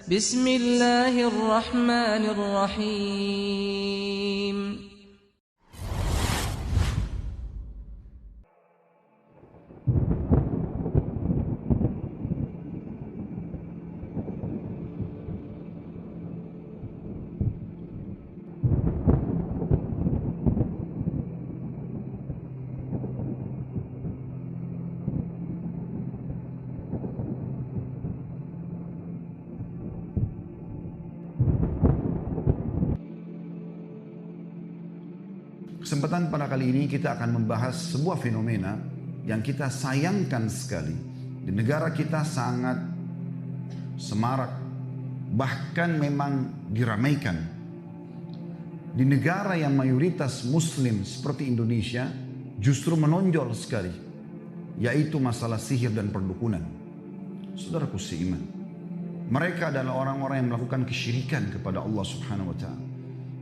Bismillahirrahmanirrahim. Kesempatan pada kali ini kita akan membahas sebuah fenomena yang kita sayangkan sekali. Di negara kita sangat semarak, bahkan memang diramaikan. Di negara yang mayoritas muslim seperti Indonesia justru menonjol sekali, yaitu masalah sihir dan perdukunan. Saudaraku seiman, mereka adalah orang-orang yang melakukan kesyirikan kepada Allah Subhanahu wa Ta'ala.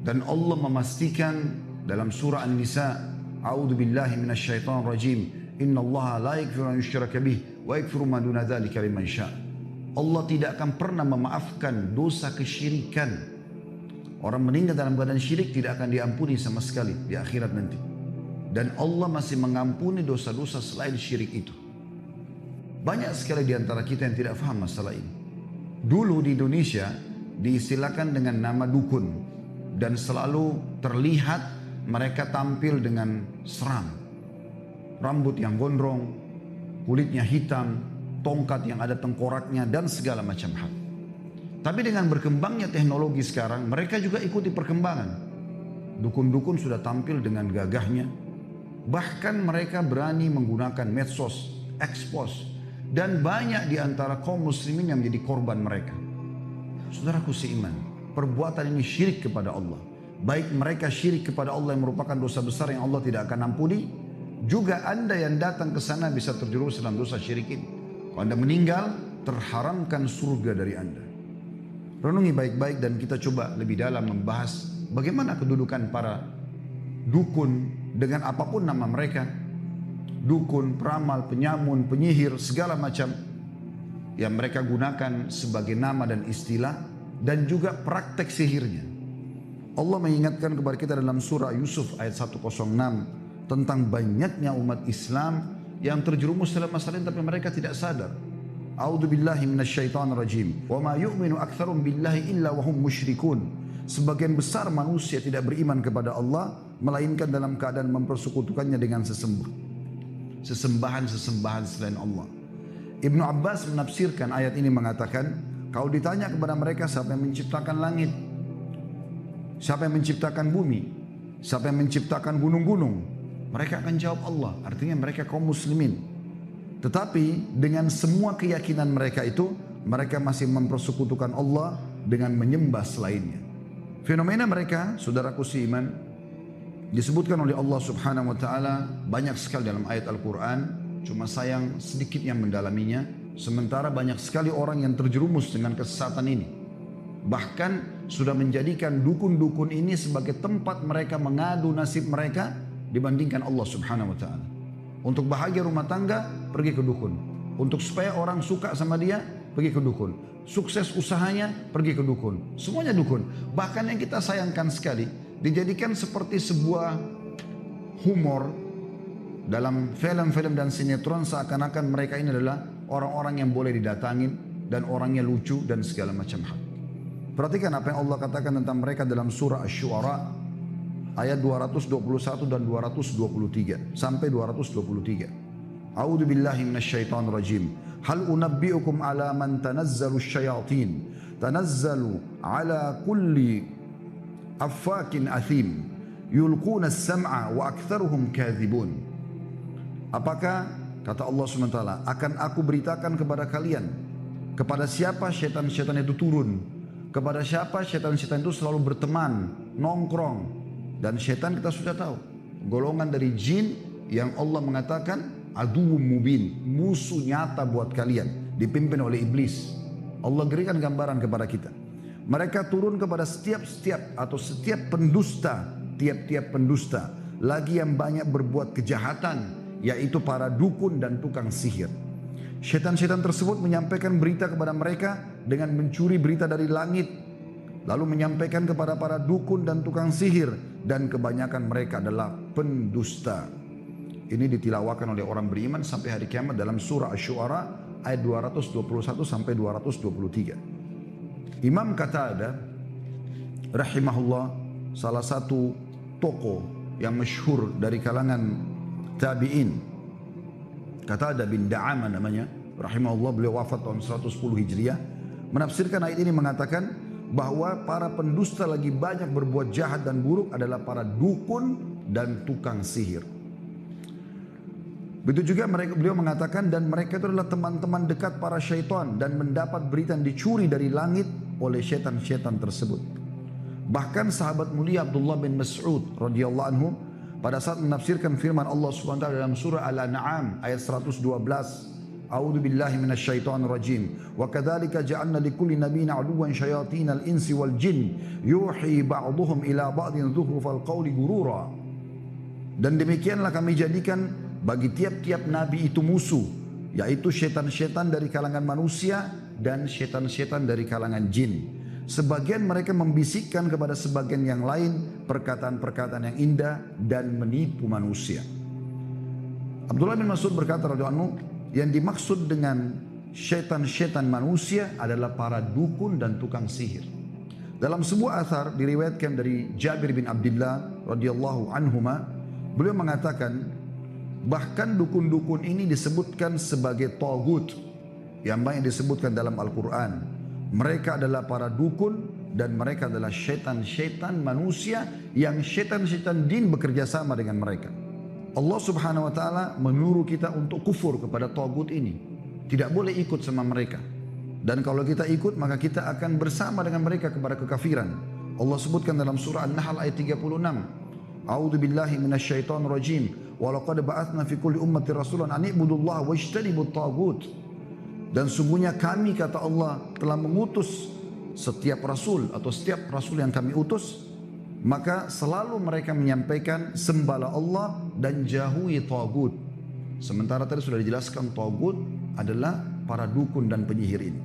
Dan Allah memastikan dalam surah An-Nisa, A'udzu billahi minasyaitonir rajim, innallaha la yaghfiru an yushraka bih wa yaghfiru ma duna dzalika liman syaa. Allah tidak akan pernah memaafkan dosa kesyirikan. Orang meninggal dalam keadaan syirik tidak akan diampuni sama sekali di akhirat nanti. Dan Allah masih mengampuni dosa-dosa selain syirik itu. Banyak sekali di antara kita yang tidak faham masalah ini. Dulu di Indonesia diistilahkan dengan nama dukun, dan selalu terlihat mereka tampil dengan seram. Rambut yang gondrong, kulitnya hitam, tongkat yang ada tengkoraknya, dan segala macam hal. Tapi dengan berkembangnya teknologi sekarang, mereka juga ikuti perkembangan. Dukun-dukun sudah tampil dengan gagahnya. Bahkan mereka berani menggunakan medsos, expose. Dan banyak di antara kaum muslimin yang menjadi korban mereka. Saudaraku seiman, perbuatan ini syirik kepada Allah. Baik mereka syirik kepada Allah yang merupakan dosa besar yang Allah tidak akan ampuni, juga Anda yang datang ke sana bisa terjerumus dalam dosa syirik ini. Kalau Anda meninggal, terharamkan surga dari Anda. Renungi baik-baik dan kita coba lebih dalam membahas bagaimana kedudukan para dukun dengan apapun nama mereka. Dukun, peramal, penyamun, penyihir, segala macam yang mereka gunakan sebagai nama dan istilah, dan juga praktek sihirnya. Allah mengingatkan kepada kita dalam surah Yusuf ayat 106 tentang banyaknya umat Islam yang terjerumus dalam masalah ini tapi mereka tidak sadar. A'udzu billahi minasyaitonir rajim. Wa ma yu'minu aktsarum billahi illa wa hum musyrikun. Sebagian besar manusia tidak beriman kepada Allah melainkan dalam keadaan mempersekutukannya dengan sesembahan-sesembahan selain Allah. Ibnu Abbas menafsirkan ayat ini mengatakan, kalau ditanya kepada mereka siapa yang menciptakan langit, siapa yang menciptakan bumi, siapa yang menciptakan gunung-gunung, mereka akan jawab Allah. Artinya mereka kaum muslimin. Tetapi dengan semua keyakinan mereka itu, mereka masih mempersekutukan Allah dengan menyembah selainnya. Fenomena mereka, saudaraku seiman, disebutkan oleh Allah Subhanahu wa Ta'ala banyak sekali dalam ayat Al-Quran. Cuma sayang sedikit yang mendalaminya. Sementara banyak sekali orang yang terjerumus dengan kesesatan ini. Bahkan sudah menjadikan dukun-dukun ini sebagai tempat mereka mengadu nasib mereka dibandingkan Allah Subhanahu wa Ta'ala. Untuk bahagia rumah tangga, pergi ke dukun. Untuk supaya orang suka sama dia, pergi ke dukun. Sukses usahanya, pergi ke dukun. Semuanya dukun. Bahkan yang kita sayangkan sekali, dijadikan seperti sebuah humor dalam film-film dan sinetron, seakan-akan mereka ini adalah orang-orang yang boleh didatangin dan orangnya lucu dan segala macam hal. Perhatikan apa yang Allah katakan tentang mereka dalam surah Asy-Syu'ara ayat 221 dan 223 sampai 223. A'udzu billahi minasyaitonir rajim. Hal unabbi'ukum ala man tanazzalu syayatin. Tanazzalu ala kulli affakin athim. Yulquna as-sam'a wa aktsaruhum kadzibun. Apakah kata Allah SWT, akan aku beritakan kepada kalian kepada siapa syaitan-syaitan itu turun, kepada siapa syaitan-syaitan itu selalu berteman, nongkrong. Dan syaitan kita sudah tahu, golongan dari jin yang Allah mengatakan aduwwum mubin, musuh nyata buat kalian, dipimpin oleh iblis. Allah berikan gambaran kepada kita. Mereka turun kepada setiap pendusta, tiap-tiap pendusta, lagi yang banyak berbuat kejahatan, yaitu para dukun dan tukang sihir. Syaitan-syaitan tersebut menyampaikan berita kepada mereka dengan mencuri berita dari langit, lalu menyampaikan kepada para dukun dan tukang sihir, dan kebanyakan mereka adalah pendusta. Ini ditilawakan oleh orang beriman sampai hari kiamat dalam surah Asy-Syu'ara ayat 221 sampai 223. Imam Qatadah rahimahullah, salah satu tokoh yang masyhur dari kalangan tabi'in, Qatadah bin Da'amah namanya, rahimahullah, beliau wafat tahun 110 Hijriah, menafsirkan ayat ini mengatakan bahwa para pendusta lagi banyak berbuat jahat dan buruk adalah para dukun dan tukang sihir. Begitu juga beliau mengatakan, dan mereka itu adalah teman-teman dekat para syaitan dan mendapat berita yang dicuri dari langit oleh syaitan-syaitan tersebut. Bahkan sahabat mulia Abdullah bin Mas'ud radhiyallahu anhu pada saat menafsirkan firman Allah SWT dalam surah Al-An'am ayat 112, A'udzu billahi minasyaitonir rajim. Wa kadzalika ja'alna likulli nabiyyin 'aduwwan syayatinal insi wal jin yuhi ba'dhuhum ila ba'din dzukhrufal qawli gurura. Dan demikianlah kami jadikan bagi tiap-tiap nabi itu musuh, yaitu syaitan-syaitan dari kalangan manusia dan syaitan-syaitan dari kalangan jin. Sebagian mereka membisikkan kepada sebagian yang lain perkataan-perkataan yang indah dan menipu manusia. Abdullah bin Mas'ud berkata radhiyallahu anhu, yang dimaksud dengan syaitan-syaitan manusia adalah para dukun dan tukang sihir. Dalam sebuah athar diriwayatkan dari Jabir bin Abdullah radhiyallahu anhuma, beliau mengatakan bahkan dukun-dukun ini disebutkan sebagai tagut yang banyak disebutkan dalam Al-Quran. Mereka adalah para dukun dan mereka adalah syaitan-syaitan manusia yang syaitan-syaitan jin bekerja sama dengan mereka. Allah Subhanahu wa taala menyuruh kita untuk kufur kepada tagut ini. Tidak boleh ikut sama mereka. Dan kalau kita ikut maka kita akan bersama dengan mereka kepada kekafiran. Allah sebutkan dalam surah An-Nahl ayat 36. A'udzu billahi minasyaitonir rajim. Wa laqad ba'atsna fi kulli ummatin rasulan an i'budullaha wajtanibut tagut. Dan sungguhnya kami, kata Allah, telah mengutus setiap rasul atau setiap rasul yang kami utus, maka selalu mereka menyampaikan sembahlah Allah dan jauhi tagut. Sementara tadi sudah dijelaskan tagut adalah para dukun dan penyihir ini.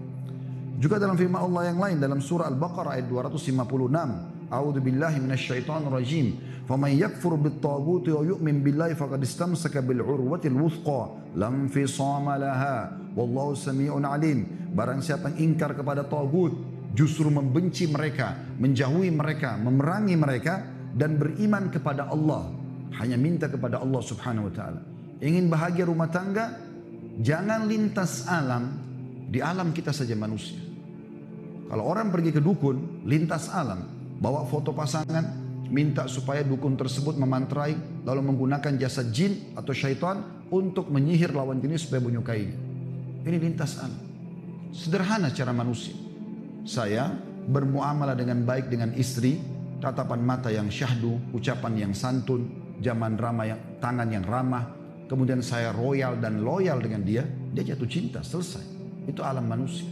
Juga dalam firman Allah yang lain dalam surah Al-Baqarah ayat 256, A'udzu billahi minasyaitonir rajim. Faman yakfur bit-taghuti wa yu'min billahi faqad istamsaka bil 'urwatil wuthqa lam fisama laha wallahu samii'un 'alim. Barang siapa yang ingkar kepada tagut, justru membenci mereka, menjauhi mereka, memerangi mereka dan beriman kepada Allah, hanya minta kepada Allah Subhanahu wa taala. Ingin bahagia rumah tangga, jangan lintas alam, di alam kita saja manusia. Kalau orang pergi ke dukun, lintas alam, bawa foto pasangan, minta supaya dukun tersebut memantrai, lalu menggunakan jasa jin atau syaitan untuk menyihir lawan jenis supaya menyukainya. Ini lintas alam. Sederhana cara manusia. Saya bermuamalah dengan baik dengan istri, tatapan mata yang syahdu, ucapan yang santun, zaman ramah yang, tangan yang ramah, kemudian saya royal dan loyal dengan dia, dia jatuh cinta, selesai. Itu alam manusia.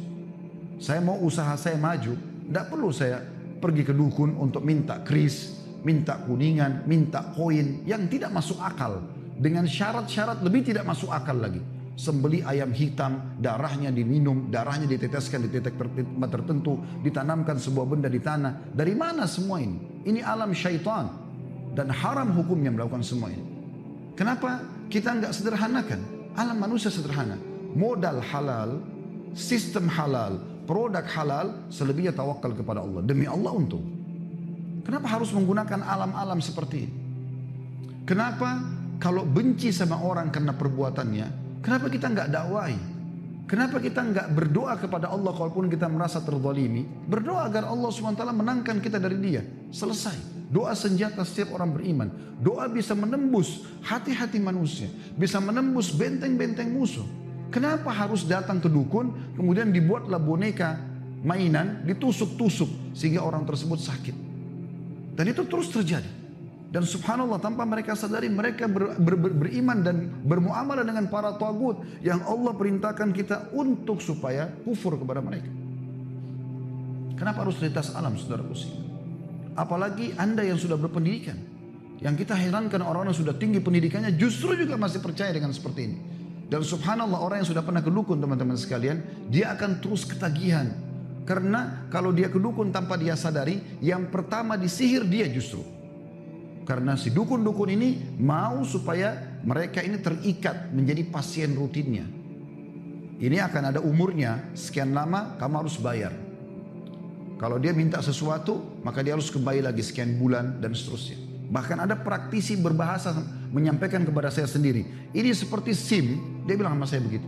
Saya mau usaha saya maju, tidak perlu saya pergi ke dukun untuk minta kris, minta kuningan, minta koin yang tidak masuk akal. Dengan syarat-syarat lebih tidak masuk akal lagi. Sembeli ayam hitam, darahnya diminum, darahnya diteteskan di titik tertentu, ditanamkan sebuah benda di tanah. Dari mana semua ini? Ini alam syaitan. Dan haram hukumnya melakukan semua ini. Kenapa kita enggak sederhanakan? Alam manusia sederhana. Modal halal, sistem halal, produk halal, selebihnya tawakal kepada Allah. Demi Allah untung. Kenapa harus menggunakan alam-alam seperti ini? Kenapa kalau benci sama orang karena perbuatannya, kenapa kita enggak dakwai? Kenapa kita enggak berdoa kepada Allah kalaupun kita merasa terzalimi? Berdoa agar Allah SWT menangkan kita dari dia. Selesai. Doa senjata setiap orang beriman. Doa bisa menembus hati-hati manusia. Bisa menembus benteng-benteng musuh. Kenapa harus datang ke dukun, kemudian dibuatlah boneka mainan, ditusuk-tusuk sehingga orang tersebut sakit. Dan itu terus terjadi. Dan subhanallah, tanpa mereka sadari, mereka beriman dan bermuamalah dengan para tagut yang Allah perintahkan kita untuk supaya kufur kepada mereka. Kenapa harus lintas alam, saudaraku sih? Apalagi Anda yang sudah berpendidikan. Yang kita herankan, orang-orang yang sudah tinggi pendidikannya justru juga masih percaya dengan seperti ini. Dan subhanallah, orang yang sudah pernah ke dukun, teman-teman sekalian, dia akan terus ketagihan. Karena kalau dia ke dukun tanpa dia sadari, yang pertama disihir dia justru. Karena si dukun-dukun ini mau supaya mereka ini terikat menjadi pasien rutinnya. Ini akan ada umurnya, sekian lama kamu harus bayar. Kalau dia minta sesuatu, maka dia harus kembali lagi sekian bulan dan seterusnya. Bahkan ada praktisi berbahasa menyampaikan kepada saya sendiri, ini seperti SIM, dia bilang sama saya begitu.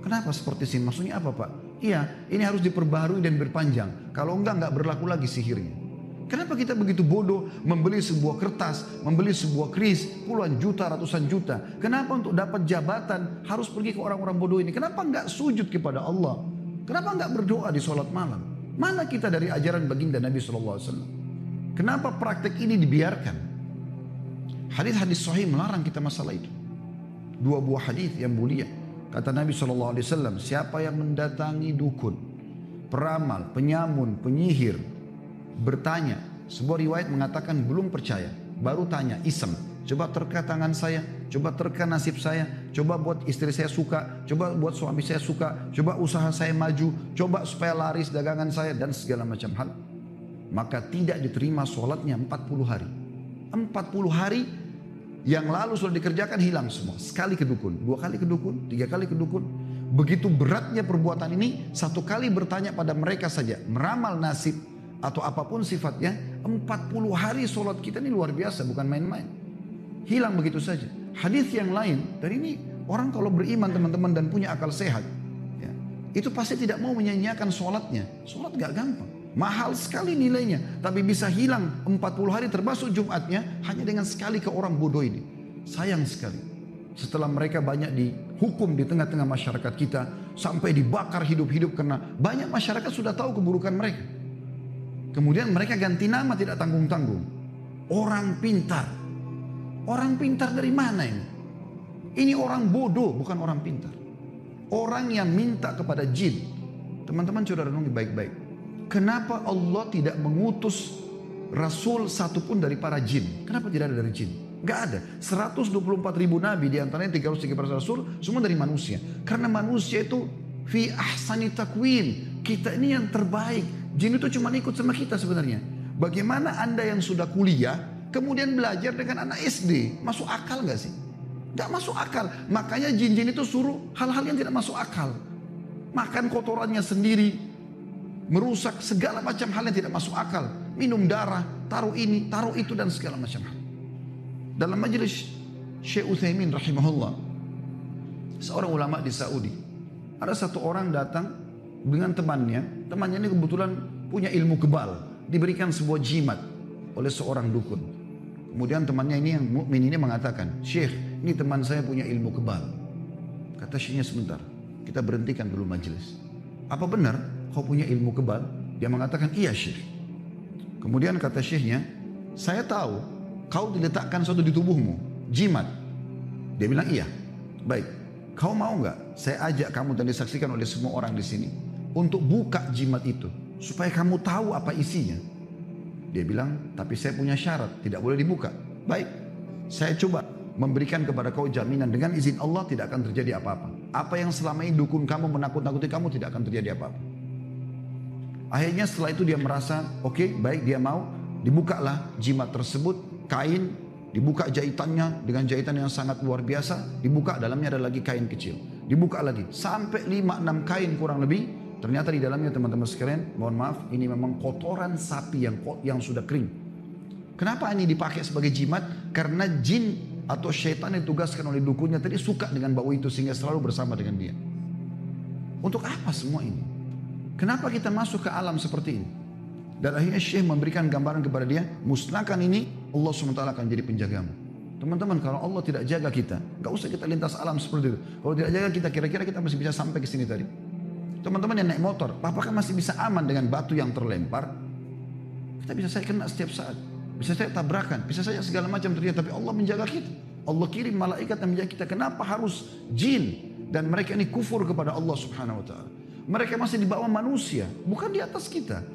Kenapa seperti SIM? Maksudnya apa Pak? Iya, ini harus diperbaharui dan berpanjang. Kalau enggak berlaku lagi sihirnya. Kenapa kita begitu bodoh membeli sebuah kertas, membeli sebuah kris, puluhan juta, ratusan juta. Kenapa untuk dapat jabatan harus pergi ke orang-orang bodoh ini? Kenapa enggak sujud kepada Allah? Kenapa enggak berdoa di sholat malam? Mana kita dari ajaran baginda Nabi SAW? Kenapa praktek ini dibiarkan? Hadis-hadis sahih melarang kita masalah itu. Dua buah hadis yang mulia. Kata Nabi SAW, siapa yang mendatangi dukun, peramal, penyamun, penyihir, bertanya. Sebuah riwayat mengatakan belum percaya, baru tanya, isem. Coba terka tangan saya, coba terka nasib saya, coba buat istri saya suka, coba buat suami saya suka, coba usaha saya maju, coba supaya laris dagangan saya, dan segala macam hal. Maka tidak diterima sholatnya 40 hari. 40 hari yang lalu sudah dikerjakan hilang semua. Sekali ke dukun, 2 kali ke dukun, 3 kali ke dukun. Begitu beratnya perbuatan ini, 1 kali bertanya pada mereka saja, meramal nasib atau apapun sifatnya, 40 hari sholat kita ini luar biasa, bukan main-main. Hilang begitu saja. Hadis yang lain, dan ini orang kalau beriman teman-teman dan punya akal sehat, ya, itu pasti tidak mau menyanyiakan sholatnya. Sholat gak gampang. Mahal sekali nilainya, tapi bisa hilang 40 hari termasuk Jumatnya hanya dengan sekali ke orang bodoh ini. Sayang sekali. Setelah mereka banyak dihukum di tengah-tengah masyarakat kita, sampai dibakar hidup-hidup karena banyak masyarakat sudah tahu keburukan mereka. Kemudian mereka ganti nama tidak tanggung-tanggung. Orang pintar. Orang pintar dari mana ini? Ini orang bodoh, bukan orang pintar. Orang yang minta kepada jin. Teman-teman coba renungi baik-baik. Kenapa Allah tidak mengutus Rasul satupun dari para jin? Kenapa tidak ada dari jin? Gak ada. 124 ribu nabi, diantaranya 313 Rasul, semua dari manusia. Karena manusia itu fi ahsani takwin. Kita ini yang terbaik. Jin itu cuma ikut sama kita sebenarnya. Bagaimana Anda yang sudah kuliah, kemudian belajar dengan anak SD? Masuk akal gak sih? Gak masuk akal. Makanya jin-jin itu suruh hal-hal yang tidak masuk akal. Makan kotorannya sendiri, merusak segala macam hal yang tidak masuk akal. Minum darah, taruh ini, taruh itu, dan segala macam hal. Dalam majelis Syekh Utsaimin rahimahullah, seorang ulama di Saudi, ada satu orang datang dengan temannya. Temannya ini kebetulan punya ilmu kebal, diberikan sebuah jimat oleh seorang dukun. Kemudian temannya ini yang mukmin ini mengatakan, Syekh, ini teman saya punya ilmu kebal. Kata syekhnya, sebentar, kita berhentikan dulu majelis. Apa benar kau punya ilmu kebal? Dia mengatakan, iya Syekh. Kemudian kata syekhnya, saya tahu kau diletakkan sesuatu di tubuhmu, jimat. Dia bilang, iya. Baik, kau mau nggak saya ajak kamu dan disaksikan oleh semua orang di sini untuk buka jimat itu supaya kamu tahu apa isinya? Dia bilang, tapi saya punya syarat, tidak boleh dibuka. Baik, saya coba memberikan kepada kau jaminan dengan izin Allah tidak akan terjadi apa-apa. Apa yang selama ini dukun kamu menakut-nakuti kamu tidak akan terjadi apa-apa. Akhirnya setelah itu dia merasa oke, baik, dia mau. Dibukalah jimat tersebut, kain, dibuka jahitannya dengan jahitan yang sangat luar biasa. Dibuka, dalamnya ada lagi kain kecil. Dibuka lagi sampai 5-6 kain kurang lebih. Ternyata di dalamnya teman-teman sekalian, mohon maaf, ini memang kotoran sapi yang sudah kering. Kenapa ini dipakai sebagai jimat? Karena jin atau syaitan yang ditugaskan oleh dukunnya tadi suka dengan bau itu sehingga selalu bersama dengan dia. Untuk apa semua ini? Kenapa kita masuk ke alam seperti ini? Dan akhirnya Syekh memberikan gambaran kepada dia, musnahkan ini, Allah SWT akan jadi penjagamu. Teman-teman, kalau Allah tidak jaga kita, gak usah kita lintas alam seperti itu. Kalau tidak jaga kita, kira-kira kita masih bisa sampai ke sini tadi. Teman-teman yang naik motor, apakah masih bisa aman dengan batu yang terlempar? Kita bisa saya kena setiap saat. Bisa saya tabrakan, bisa saja segala macam terjadi, tapi Allah menjaga kita. Allah kirim malaikat yang menjaga kita. Kenapa harus jin? Dan mereka ini kufur kepada Allah Subhanahu wa ta'ala. Mereka masih di bawah manusia, bukan di atas kita.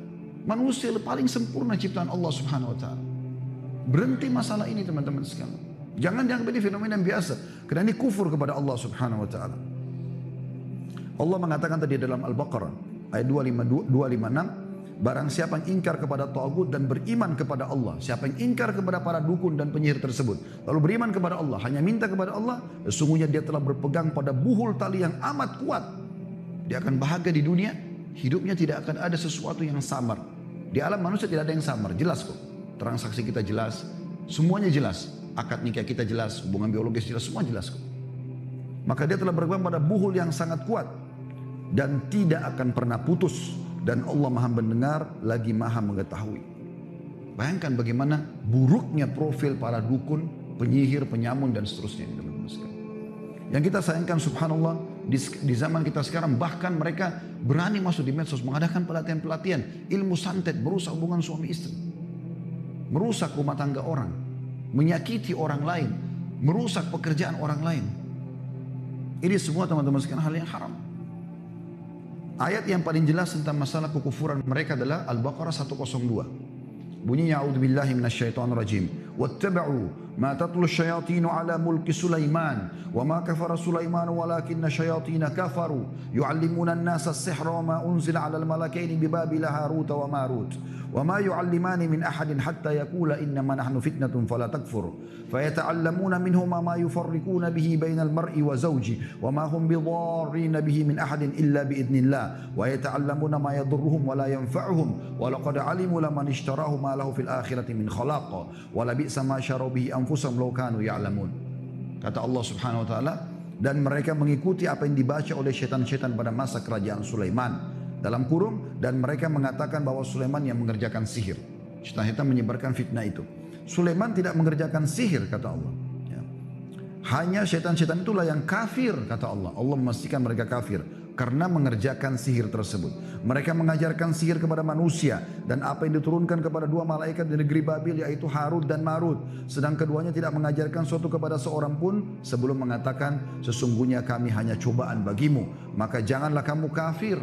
Manusia paling sempurna ciptaan Allah Subhanahu wa ta'ala. Berhenti masalah ini teman-teman sekalian. Jangan dianggap ini fenomena yang biasa, karena ini kufur kepada Allah Subhanahu wa ta'ala. Allah mengatakan tadi dalam Al-Baqarah, ayat 256, barang siapa yang ingkar kepada tagut dan beriman kepada Allah, siapa yang ingkar kepada para dukun dan penyihir tersebut, lalu beriman kepada Allah, hanya minta kepada Allah, sesungguhnya dia telah berpegang pada buhul tali yang amat kuat. Dia akan bahagia di dunia, hidupnya tidak akan ada sesuatu yang samar. Di alam manusia tidak ada yang samar, jelas kok. Transaksi kita jelas, semuanya jelas. Akad nikah kita jelas, hubungan biologis jelas, semua jelas kok. Maka dia telah berpegang pada buhul yang sangat kuat dan tidak akan pernah putus, dan Allah Maha mendengar lagi Maha mengetahui. Bayangkan bagaimana buruknya profil para dukun, penyihir, penyamun dan seterusnya. Yang kita sayangkan subhanallah di zaman kita sekarang, bahkan mereka berani masuk di medsos mengadakan pelatihan-pelatihan ilmu santet, merusak hubungan suami istri, merusak rumah tangga orang, menyakiti orang lain, merusak pekerjaan orang lain. Ini semua teman-teman sekalian hal yang haram. Ayat yang paling jelas tentang masalah kekufuran mereka adalah Al-Baqarah 102. Bunyinya a'udzubillahi minasyaitonir rajim. Wattaba'u ma tatlu asyayatin 'ala mulki Sulaiman wa ma kafara Sulaiman walakinna syayatin kafaru yu'allimuna an-nasa as-sihra wa ma unzila 'ala al-malakaini bi Babil Harut wa Marut wa ma yu'allimani min ahadin hatta yaqula innama nahnu fitnatun fala takfur fayata'allamuna minhuma ma yufarriquna bihi bainal mar'i wa zawji wa ma hum bidarrin bihi min ahadin illa bi idznillah wa yata'allamuna ma yadurruhum wa la yanfa'uhum wa laqad 'alimu laman ishtarahu ma lahu fil akhirati min khalaq wa la bi'sa ma syaraw bihi anfusahum law kanu ya'lamun. Kata Allah Subhanahu wa taala, dan mereka mengikuti apa yang dibaca oleh syaitan-syaitan pada masa kerajaan Sulaiman. Dalam kurung, dan mereka mengatakan bahwa Sulaiman yang mengerjakan sihir. Syaitan-syaitan menyebarkan fitnah itu. Sulaiman tidak mengerjakan sihir, kata Allah. Ya. Hanya syaitan-syaitan itulah yang kafir, kata Allah. Allah memastikan mereka kafir karena mengerjakan sihir tersebut. Mereka mengajarkan sihir kepada manusia dan apa yang diturunkan kepada dua malaikat di negeri Babil, yaitu Harut dan Marut. Sedang keduanya tidak mengajarkan suatu kepada seorang pun sebelum mengatakan sesungguhnya kami hanya cobaan bagimu, maka janganlah kamu kafir.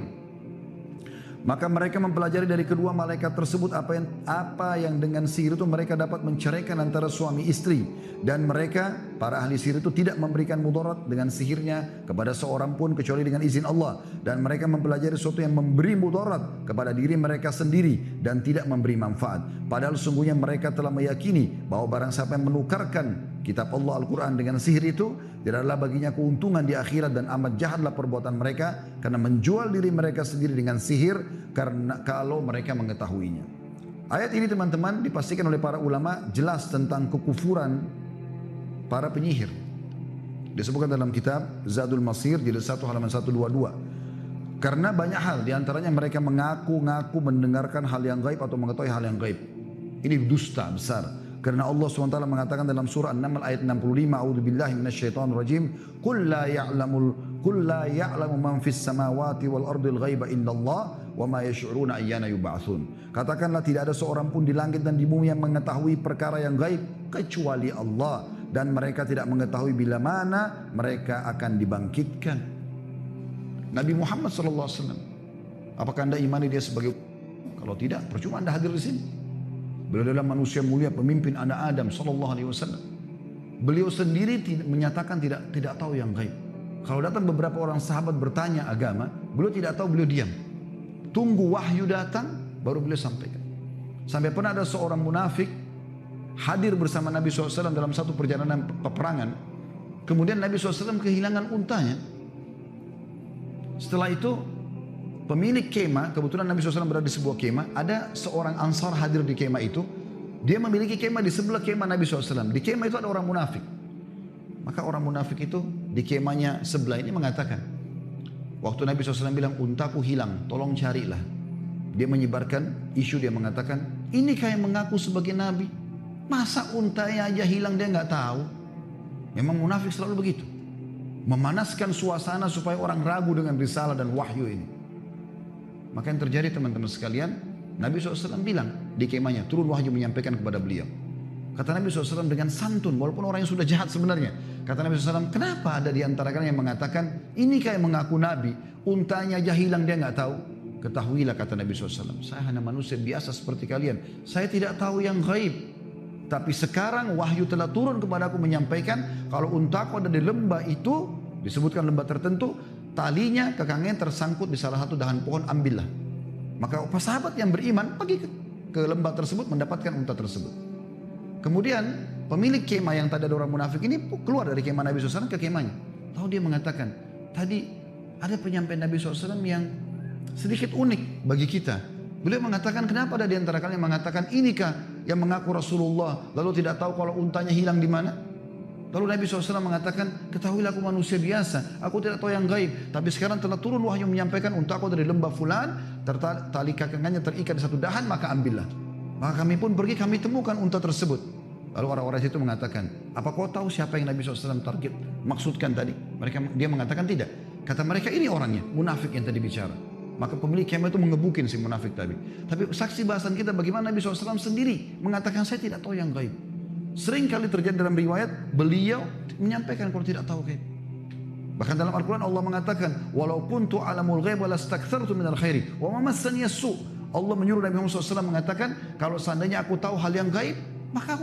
Maka mereka mempelajari dari kedua malaikat tersebut apa yang dengan sihir itu mereka dapat menceraikan antara suami istri. Dan mereka, para ahli sihir itu tidak memberikan mudarat dengan sihirnya kepada seorang pun kecuali dengan izin Allah. Dan mereka mempelajari sesuatu yang memberi mudarat kepada diri mereka sendiri dan tidak memberi manfaat. Padahal sungguhnya mereka telah meyakini bahwa barang siapa yang menukarkan kitab Allah Al-Quran dengan sihir itu, tidak adalah baginya keuntungan di akhirat, dan amat jahatlah perbuatan mereka karena menjual diri mereka sendiri dengan sihir karena kalau mereka mengetahuinya. Ayat ini teman-teman dipastikan oleh para ulama jelas tentang kekufuran para penyihir. Disebutkan dalam kitab Zadul Masir jilid 1 halaman 122. Karena banyak hal, diantaranya mereka mengaku-ngaku mendengarkan hal yang gaib atau mengetahui hal yang gaib. Ini dusta besar. Karena Allah SWT mengatakan dalam surah An-Naml ayat 65, a'udzubillahi minasyaitonir rajim, qul la ya'lamu man fis samawati wal ardil ghaiba illallah wa ma yash'uruna ayyana yub'atsun. Katakanlah tidak ada seorang pun di langit dan di bumi yang mengetahui perkara yang gaib kecuali Allah, dan mereka tidak mengetahui bila mana mereka akan dibangkitkan. Nabi Muhammad SAW, apakah anda imani dia sebagai? Kalau tidak, percuma anda hadir di sini. Beliau adalah manusia mulia, pemimpin anak Adam sallallahu alaihi wasallam. Beliau sendiri menyatakan tidak tahu yang gaib. Kalau datang beberapa orang sahabat bertanya agama, beliau tidak tahu, beliau diam. Tunggu wahyu datang, baru beliau sampaikan. Sampai pernah ada seorang munafik hadir bersama Nabi SAW dalam satu perjalanan peperangan. Kemudian Nabi SAW kehilangan untanya. Setelah itu pemilik kemah, kebetulan Nabi SAW berada di sebuah kemah, ada seorang Ansar hadir di kemah itu. Dia memiliki kemah di sebelah kemah Nabi SAW. Di kemah itu ada orang munafik. Maka orang munafik itu di kemahnya sebelah ini mengatakan, waktu Nabi SAW bilang, untaku hilang, tolong carilah. Dia menyebarkan isu, dia mengatakan, ini kayak mengaku sebagai Nabi. Masa untanya aja hilang dia nggak tahu? Memang munafik selalu begitu. Memanaskan suasana supaya orang ragu dengan risalah dan wahyu ini. Maka yang terjadi teman-teman sekalian, Nabi SAW bilang di kemahnya, turun wahyu menyampaikan kepada beliau. Kata Nabi SAW dengan santun, walaupun orang yang sudah jahat sebenarnya. Kata Nabi SAW, kenapa ada di antara kalian yang mengatakan, ini kayak mengaku Nabi, untanya aja hilang dia nggak tahu. Ketahuilah, kata Nabi SAW, saya hanya manusia biasa seperti kalian. Saya tidak tahu yang gaib. Tapi sekarang wahyu telah turun kepada aku menyampaikan, kalau untaku ada di lembah itu, disebutkan lembah tertentu, talinya kekangnya tersangkut di salah satu dahan pohon, ambillah. Maka sahabat yang beriman pergi ke lembah tersebut mendapatkan unta tersebut. Kemudian pemilik kemah yang tadi ada orang munafik ini keluar dari kemah Nabi SAW ke kemahnya. Lalu dia mengatakan, tadi ada penyampaian Nabi SAW yang sedikit unik bagi kita. Beliau mengatakan, kenapa ada di antara kalian yang mengatakan, inikah yang mengaku Rasulullah lalu tidak tahu kalau untanya hilang di mana? Lalu Nabi SAW mengatakan, ketahuilah aku manusia biasa, aku tidak tahu yang gaib. Tapi sekarang telah turun wahyu menyampaikan unta aku dari lembah fulan, tali kakangannya terikat di satu dahan, maka ambillah. Maka kami pun pergi, kami temukan unta tersebut. Lalu orang-orang itu mengatakan, apa kau tahu siapa yang Nabi SAW target maksudkan tadi? Dia mengatakan tidak. Kata mereka, ini orangnya, munafik yang tadi bicara. Maka pemilik kemah itu mengebukin si munafik tadi. Tapi saksi bahasan kita bagaimana Nabi SAW sendiri mengatakan, saya tidak tahu yang gaib. Sering kali terjadi dalam riwayat, beliau menyampaikan kalau tidak tahu gaib. Bahkan dalam Al-Quran Allah mengatakan, walau kuntu alamul ghaib walastakthartu minal khairi wa ma massani as-su. Allah menyuruh Nabi Muhammad SAW mengatakan, kalau seandainya aku tahu hal yang gaib, maka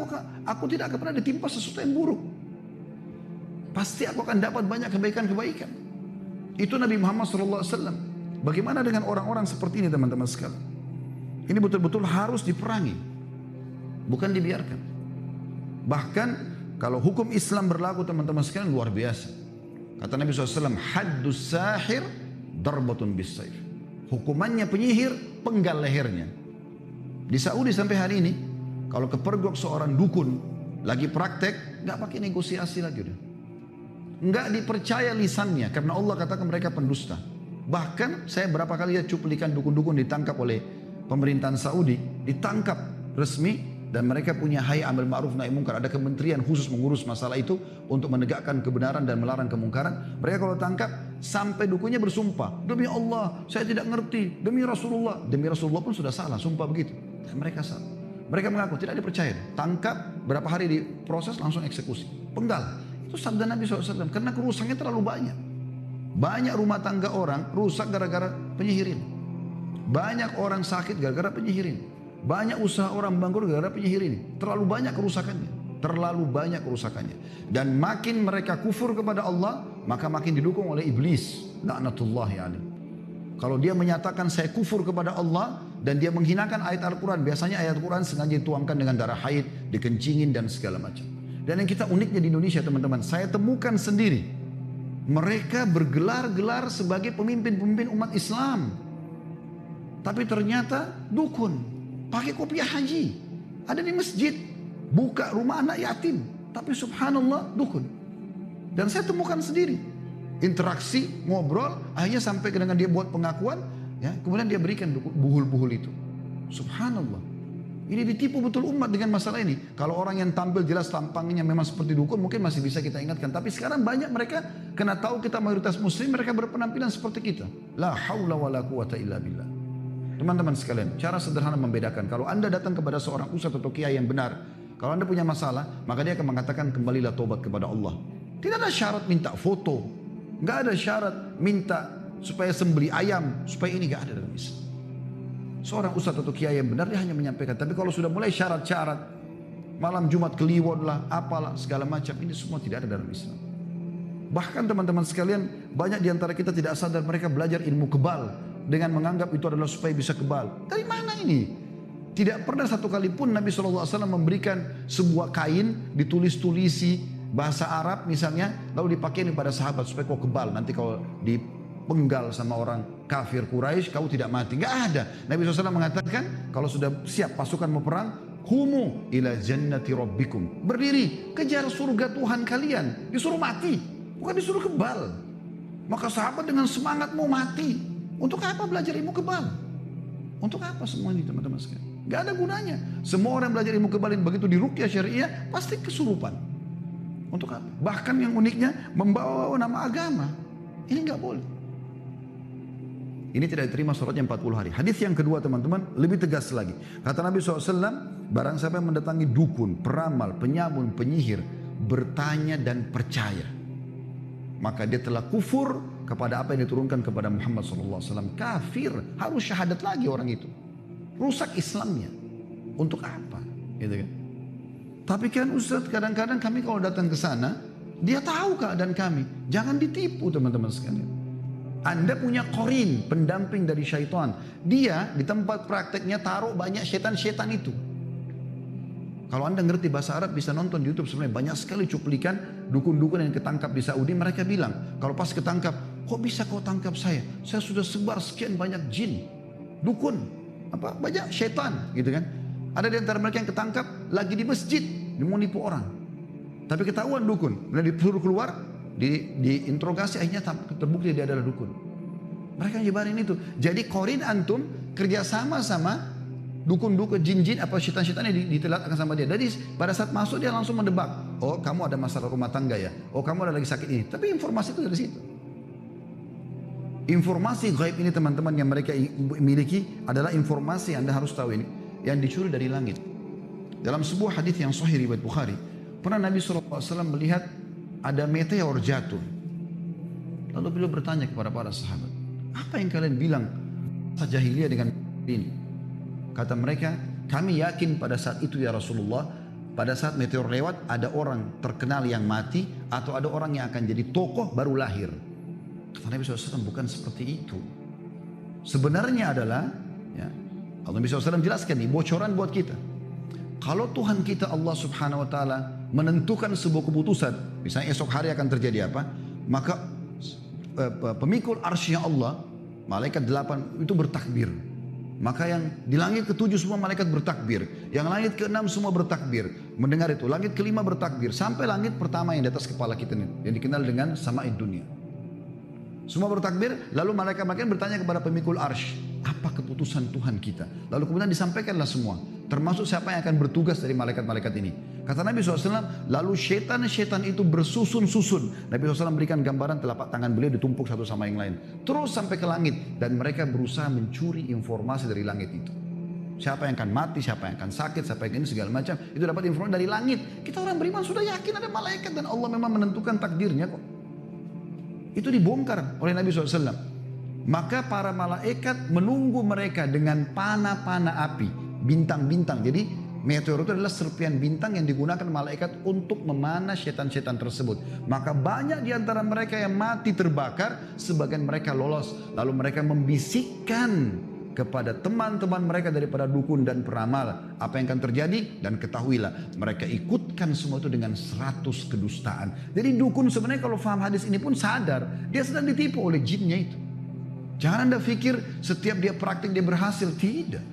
aku tidak akan pernah ditimpa sesuatu yang buruk. Pasti aku akan dapat banyak kebaikan-kebaikan. Itu Nabi Muhammad SAW. Bagaimana dengan orang-orang seperti ini teman-teman sekalian? Ini betul-betul harus diperangi, bukan dibiarkan. Bahkan kalau hukum Islam berlaku teman-teman sekalian luar biasa. Kata Nabi SAW, haddus sahir darbatun bis saif. Hukumannya penyihir, penggal lehernya. Di Saudi sampai hari ini, kalau kepergok seorang dukun lagi praktek, nggak pakai negosiasi lagi udah. Nggak dipercaya lisannya karena Allah katakan mereka pendusta. Bahkan saya berapa kali lihat cuplikan dukun-dukun ditangkap oleh pemerintahan Saudi, ditangkap resmi dan mereka punya hayy amil ma'ruf nahi mungkar, ada kementerian khusus mengurus masalah itu untuk menegakkan kebenaran dan melarang kemungkaran. Mereka kalau tangkap sampai dukunnya bersumpah, demi Allah saya tidak ngerti, demi Rasulullah pun sudah salah, sumpah begitu. Dan mereka salah. Mereka mengaku tidak dipercaya. Tangkap, berapa hari diproses langsung eksekusi, penggal. Itu sabda Nabi SAW karena kerusakannya terlalu banyak. Banyak rumah tangga orang rusak gara-gara penyihirin. Banyak orang sakit gara-gara penyihirin. Banyak usaha orang bangkrut gara-gara penyihirin. Terlalu banyak kerusakannya. Terlalu banyak kerusakannya. Dan makin mereka kufur kepada Allah, maka makin didukung oleh iblis. La'natullahi alaih. Kalau dia menyatakan saya kufur kepada Allah dan dia menghinakan ayat Al-Quran. Biasanya ayat Al-Quran sengaja dituangkan dengan darah haid, dikencingin dan segala macam. Dan yang kita uniknya di Indonesia teman-teman, saya temukan sendiri. Mereka bergelar-gelar sebagai pemimpin-pemimpin umat Islam. Tapi ternyata dukun, pakai kopiah haji, ada di masjid, buka rumah anak yatim. Tapi subhanallah dukun. Dan saya temukan sendiri. Interaksi, ngobrol, akhirnya sampai dengan dia buat pengakuan, ya, kemudian dia berikan buhul-buhul itu. Subhanallah. Ini ditipu betul umat dengan masalah ini. Kalau orang yang tampil jelas tampangnya memang seperti dukun, mungkin masih bisa kita ingatkan. Tapi sekarang banyak mereka, karena tahu kita mayoritas muslim, mereka berpenampilan seperti kita. La haula wa la quwata illa billah. Teman-teman sekalian, cara sederhana membedakan. Kalau anda datang kepada seorang ustadz atau kiai yang benar, kalau anda punya masalah, maka dia akan mengatakan kembalilah tobat kepada Allah. Tidak ada syarat minta foto. Nggak ada syarat minta supaya sembeli ayam. Supaya ini nggak ada dalam Islam. Seorang ustadz atau kiai yang benar dia hanya menyampaikan. Tapi kalau sudah mulai syarat-syarat, malam Jumat Kliwon lah, apalah segala macam, ini semua tidak ada dalam Islam. Bahkan teman-teman sekalian, banyak diantara kita tidak sadar mereka belajar ilmu kebal dengan menganggap itu adalah supaya bisa kebal. Dari mana ini? Tidak pernah satu kali pun Nabi SAW memberikan sebuah kain ditulis-tulisi bahasa Arab misalnya, lalu dipakai kepada sahabat supaya kau kebal. Nanti kalau dipenggal sama orang kafir Quraisy, kau tidak mati. Enggak ada. Nabi SAW mengatakan, kalau sudah siap pasukan mau perang, humu ila jannati rabbikum. Berdiri, kejar surga Tuhan kalian. Disuruh mati, bukan disuruh kebal. Maka sahabat dengan semangat mau mati. Untuk apa belajar ilmu kebal? Untuk apa semua ini teman-teman sekalian? Enggak ada gunanya. Semua orang belajar ilmu kebal ini begitu di ruqyah syariah pasti kesurupan. Untuk apa? Bahkan yang uniknya membawa nama agama. Ini enggak boleh. Ini tidak diterima sholatnya 40 hari. Hadis yang kedua teman-teman lebih tegas lagi. Kata Nabi SAW, barang siapa yang mendatangi dukun, peramal, penyamun, penyihir, bertanya dan percaya, maka dia telah kufur kepada apa yang diturunkan kepada Muhammad SAW. Kafir, harus syahadat lagi orang itu. Rusak Islamnya. Untuk apa? Gitu kan? Tapi kan Ustaz, kadang-kadang kami kalau datang ke sana, dia tahu keadaan kami. Jangan ditipu teman-teman sekalian. Anda punya korin, pendamping dari syaitan. Dia di tempat prakteknya taruh banyak setan-setan itu. Kalau Anda ngerti bahasa Arab bisa nonton di YouTube sebenarnya banyak sekali cuplikan dukun-dukun yang ketangkap di Saudi. Mereka bilang, kalau pas ketangkap, kok bisa kau tangkap saya? Saya sudah sebar sekian banyak jin, dukun, banyak setan gitu kan. Ada di antara mereka yang ketangkap lagi di masjid, dia mau nipu orang. Tapi ketahuan dukun, kemudian disuruh keluar, diinterogasi, akhirnya terbukti dia adalah dukun. Mereka nyebarin itu. Jadi korin antum kerjasama sama dukun-dukun, jin-jin apa syaitan-syaitan yang ditelatkan sama dia. Jadi pada saat masuk dia langsung mendebak. Oh kamu ada masalah rumah tangga ya. Oh kamu ada lagi sakit ini. Tapi informasi itu dari situ. Informasi gaib ini teman-teman yang mereka miliki adalah informasi yang Anda harus tahu ini. Yang dicuri dari langit. Dalam sebuah hadis yang sahih riwayat Bukhari. Pernah Nabi SAW melihat ada meteor jatuh. Lalu beliau bertanya kepada para sahabat. Apa yang kalian bilang jahiliyah dengan ini? Kata mereka, kami yakin pada saat itu ya Rasulullah, pada saat meteor lewat ada orang terkenal yang mati atau ada orang yang akan jadi tokoh baru lahir. Kata Nabi SAW, bukan seperti itu. Sebenarnya adalah, ya, Nabi SAW jelaskan nih, bocoran buat kita. Kalau Tuhan kita Allah Subhanahu Wa Taala menentukan sebuah keputusan, misalnya esok hari akan terjadi apa, maka pemikul arsy Allah, malaikat 8 itu bertakbir. Maka yang di langit ke-7 semua malaikat bertakbir. Yang langit ke-6 semua bertakbir. Mendengar itu. Langit ke-5 bertakbir. Sampai langit pertama yang di atas kepala kita ini. Yang dikenal dengan sama'id dunia. Semua bertakbir. Lalu malaikat-malaikat bertanya kepada pemikul arsy. Apa keputusan Tuhan kita? Lalu kemudian disampaikanlah semua. Termasuk siapa yang akan bertugas dari malaikat-malaikat ini. Kata Nabi SAW, lalu syaitan-syaitan itu bersusun-susun. Nabi SAW berikan gambaran telapak tangan beliau ditumpuk satu sama yang lain. Terus sampai ke langit. Dan mereka berusaha mencuri informasi dari langit itu. Siapa yang akan mati, siapa yang akan sakit, siapa yang ini segala macam. Itu dapat informasi dari langit. Kita orang beriman sudah yakin ada malaikat dan Allah memang menentukan takdirnya kok. Itu dibongkar oleh Nabi SAW. Maka para malaikat menunggu mereka dengan panah-panah api. Bintang-bintang. Jadi meteor itu adalah serpian bintang yang digunakan malaikat untuk memanah setan-setan tersebut. Maka banyak di antara mereka yang mati terbakar, sebagian mereka lolos. Lalu mereka membisikkan kepada teman-teman mereka daripada dukun dan peramal apa yang akan terjadi, dan ketahuilah mereka ikutkan semua itu dengan 100 kedustaan. Jadi dukun sebenarnya kalau faham hadis ini pun sadar dia sedang ditipu oleh jinnya itu. Jangan Anda pikir setiap dia praktik dia berhasil, tidak.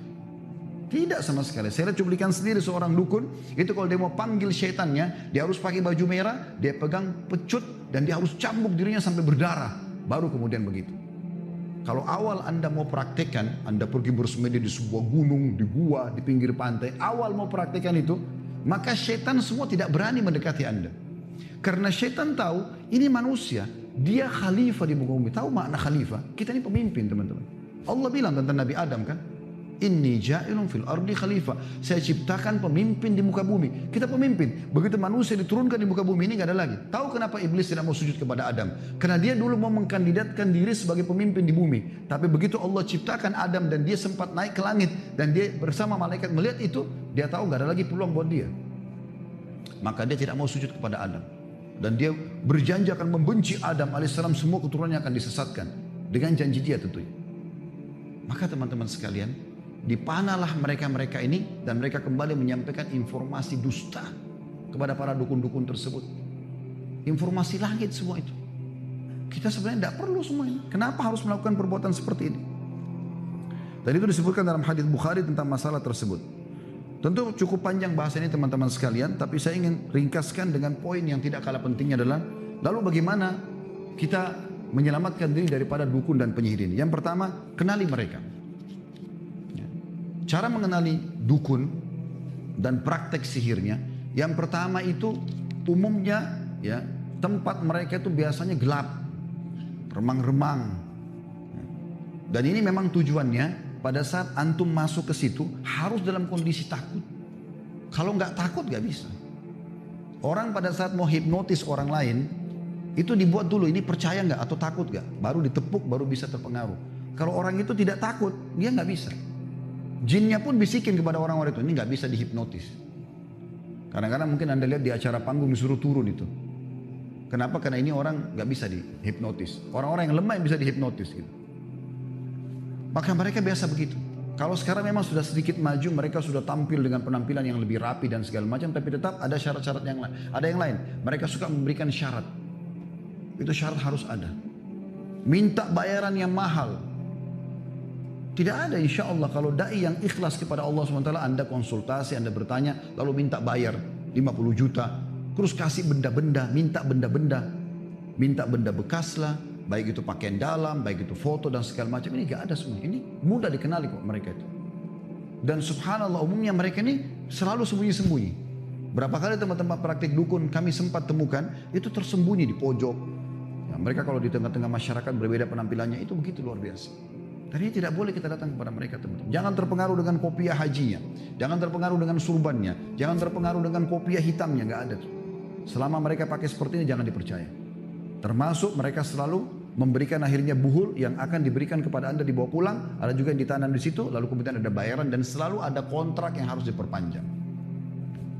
Tidak sama sekali. Saya cuplikan sendiri seorang dukun, itu kalau dia mau panggil syaitannya, dia harus pakai baju merah, dia pegang pecut, dan dia harus cambuk dirinya sampai berdarah. Baru kemudian begitu. Kalau awal Anda mau praktekkan, Anda pergi bersemedi di sebuah gunung, di gua, di pinggir pantai, awal mau praktekkan itu, maka syaitan semua tidak berani mendekati Anda. Karena syaitan tahu, ini manusia, dia khalifah di muka bumi. Tahu makna khalifah? Kita ini pemimpin teman-teman. Allah bilang tentang Nabi Adam kan, Inni ja'ilun fil ardi khalifah. Saya ciptakan pemimpin di muka bumi. Kita pemimpin. Begitu manusia diturunkan di muka bumi ini gak ada lagi. Tahu kenapa iblis tidak mau sujud kepada Adam? Karena dia dulu mau mengkandidatkan diri sebagai pemimpin di bumi. Tapi begitu Allah ciptakan Adam dan dia sempat naik ke langit, dan dia bersama malaikat melihat itu, dia tahu gak ada lagi peluang buat dia. Maka dia tidak mau sujud kepada Adam. Dan dia berjanji akan membenci Adam alaihissalam, semua keturunannya akan disesatkan. Dengan janji dia tentunya. Maka teman-teman sekalian, dipanahlah mereka-mereka ini, dan mereka kembali menyampaikan informasi dusta kepada para dukun-dukun tersebut. Informasi langit semua itu. Kita sebenarnya tidak perlu semua ini. Kenapa harus melakukan perbuatan seperti ini? Dan itu disebutkan dalam hadis Bukhari tentang masalah tersebut. Tentu cukup panjang bahasa ini teman-teman sekalian, tapi saya ingin ringkaskan dengan poin yang tidak kalah pentingnya adalah, lalu bagaimana kita menyelamatkan diri daripada dukun dan penyihir ini? Yang pertama, kenali mereka. Cara mengenali dukun dan praktek sihirnya, yang pertama itu umumnya ya, tempat mereka itu biasanya gelap, remang-remang. Dan ini memang tujuannya pada saat antum masuk ke situ harus dalam kondisi takut. Kalau nggak takut nggak bisa. Orang pada saat mau hipnotis orang lain itu dibuat dulu, ini percaya nggak atau takut nggak, baru ditepuk baru bisa terpengaruh. Kalau orang itu tidak takut, dia nggak bisa. Jinnya pun bisikin kepada orang-orang itu, ini nggak bisa dihipnotis. Kadang-kadang mungkin Anda lihat di acara panggung disuruh turun itu. Kenapa? Karena ini orang nggak bisa dihipnotis. Orang-orang yang lemah yang bisa dihipnotis gitu. Maka mereka biasa begitu. Kalau sekarang memang sudah sedikit maju, mereka sudah tampil dengan penampilan yang lebih rapi dan segala macam, tapi tetap ada syarat-syarat yang lain. Ada yang lain, mereka suka memberikan syarat. Itu syarat harus ada. Minta bayaran yang mahal. Tidak ada insya Allah kalau da'i yang ikhlas kepada Allah SWT, Anda konsultasi, Anda bertanya, lalu minta bayar 50 juta. Terus kasih benda-benda, minta benda-benda. Minta benda bekas lah, baik itu pakaian dalam, baik itu foto dan segala macam. Ini gak ada semua. Ini mudah dikenali kok mereka itu. Dan subhanallah umumnya mereka ini selalu sembunyi-sembunyi. Berapa kali teman-teman praktik dukun kami sempat temukan, itu tersembunyi di pojok. Ya, mereka kalau di tengah-tengah masyarakat berbeda penampilannya, itu begitu luar biasa. Tadinya tidak boleh kita datang kepada mereka teman-teman. Jangan terpengaruh dengan kopiah hajinya. Jangan terpengaruh dengan surbannya. Jangan terpengaruh dengan kopiah hitamnya. Gak ada tuh. Selama mereka pakai seperti ini jangan dipercaya. Termasuk mereka selalu memberikan akhirnya buhul yang akan diberikan kepada Anda dibawa pulang. Ada juga yang ditanam di situ. Lalu kemudian ada bayaran dan selalu ada kontrak yang harus diperpanjang.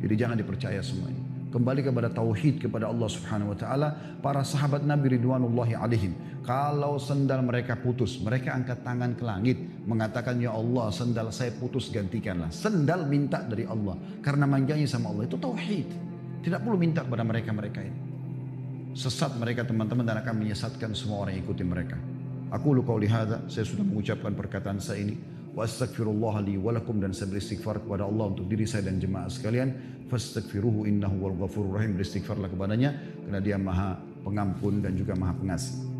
Jadi jangan dipercaya semua ini. Kembali kepada tauhid kepada Allah Subhanahu wa taala. Para sahabat Nabi ridwanullahi alaihim, kalau sendal mereka putus, mereka angkat tangan ke langit mengatakan, ya Allah, sendal saya putus, gantikanlah. Sendal minta dari Allah karena manjanya sama Allah. Itu tauhid. Tidak perlu minta kepada mereka ini. Sesat mereka teman-teman dan akan menyesatkan semua orang yang ikuti mereka. Aku lu qauli hadza, saya sudah mengucapkan perkataan saya ini. Wa astaghfirullah li wa lakum, dan saya beristighfar kepada Allah untuk diri saya dan jemaah sekalian. Fastaghfiruhu innahu wal ghafurur rahim. Beristighfarlah kepadanya karena Dia Maha Pengampun dan juga Maha Pengasih.